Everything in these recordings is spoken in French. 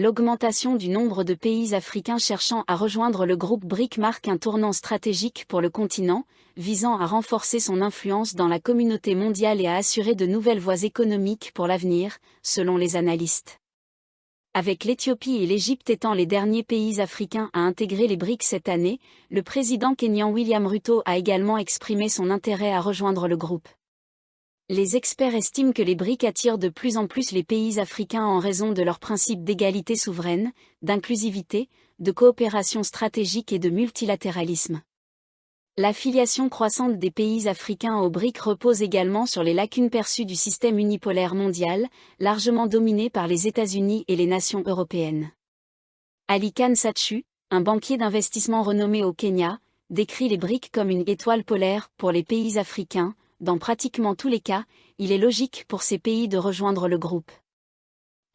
L'augmentation du nombre de pays africains cherchant à rejoindre le groupe BRIC marque un tournant stratégique pour le continent, visant à renforcer son influence dans la communauté mondiale et à assurer de nouvelles voies économiques pour l'avenir, selon les analystes. Avec l'Éthiopie et l'Égypte étant les derniers pays africains à intégrer les BRIC cette année, le président kényan William Ruto a également exprimé son intérêt à rejoindre le groupe. Les experts estiment que les BRIC attirent de plus en plus les pays africains en raison de leurs principes d'égalité souveraine, d'inclusivité, de coopération stratégique et de multilatéralisme. L'affiliation croissante des pays africains aux BRIC repose également sur les lacunes perçues du système unipolaire mondial, largement dominé par les États-Unis et les nations européennes. Ali Khan Satchu, un banquier d'investissement renommé au Kenya, décrit les BRIC comme une étoile polaire pour les pays africains. Dans pratiquement tous les cas, il est logique pour ces pays de rejoindre le groupe.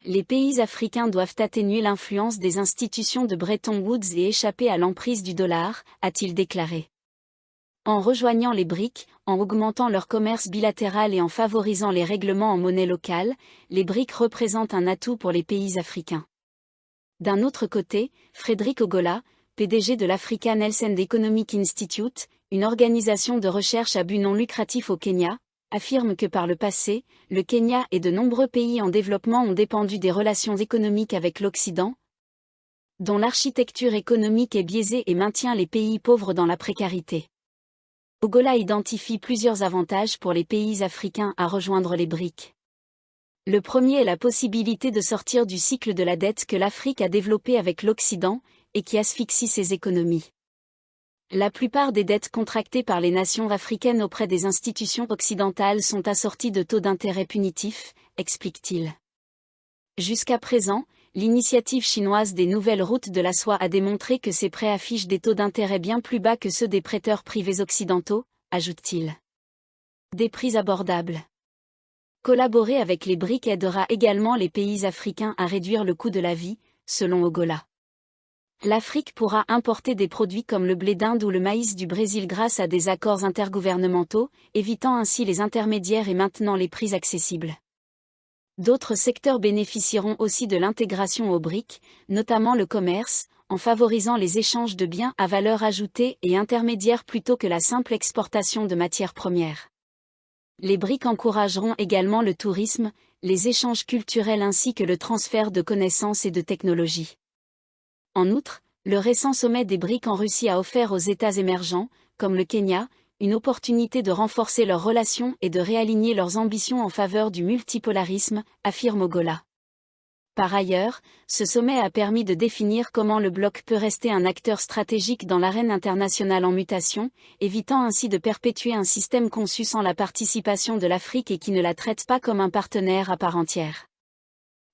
Les pays africains doivent atténuer l'influence des institutions de Bretton Woods et échapper à l'emprise du dollar, a-t-il déclaré. En rejoignant les BRIC, en augmentant leur commerce bilatéral et en favorisant les règlements en monnaie locale, les BRIC représentent un atout pour les pays africains. D'un autre côté, Frédéric Ogola, PDG de l'African Health and Economic Institute, une organisation de recherche à but non lucratif au Kenya, affirme que par le passé, le Kenya et de nombreux pays en développement ont dépendu des relations économiques avec l'Occident, dont l'architecture économique est biaisée et maintient les pays pauvres dans la précarité. Ogola identifie plusieurs avantages pour les pays africains à rejoindre les BRIC. Le premier est la possibilité de sortir du cycle de la dette que l'Afrique a développé avec l'Occident, et qui asphyxie ses économies. La plupart des dettes contractées par les nations africaines auprès des institutions occidentales sont assorties de taux d'intérêt punitifs, explique-t-il. Jusqu'à présent, l'initiative chinoise des nouvelles routes de la soie a démontré que ces prêts affichent des taux d'intérêt bien plus bas que ceux des prêteurs privés occidentaux, ajoute-t-il. Des prix abordables. Collaborer avec les BRIC aidera également les pays africains à réduire le coût de la vie, selon Ogola. L'Afrique pourra importer des produits comme le blé d'Inde ou le maïs du Brésil grâce à des accords intergouvernementaux, évitant ainsi les intermédiaires et maintenant les prix accessibles. D'autres secteurs bénéficieront aussi de l'intégration aux BRIC, notamment le commerce, en favorisant les échanges de biens à valeur ajoutée et intermédiaires plutôt que la simple exportation de matières premières. Les BRIC encourageront également le tourisme, les échanges culturels ainsi que le transfert de connaissances et de technologies. En outre, le récent sommet des BRIC en Russie a offert aux États émergents, comme le Kenya, une opportunité de renforcer leurs relations et de réaligner leurs ambitions en faveur du multipolarisme, affirme Ogola. Par ailleurs, ce sommet a permis de définir comment le bloc peut rester un acteur stratégique dans l'arène internationale en mutation, évitant ainsi de perpétuer un système conçu sans la participation de l'Afrique et qui ne la traite pas comme un partenaire à part entière.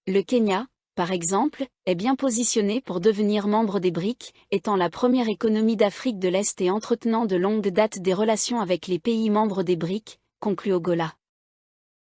Le Kenya, par exemple, est bien positionné pour devenir membre des BRIC, étant la première économie d'Afrique de l'Est et entretenant de longue date des relations avec les pays membres des BRIC, conclut Ogola.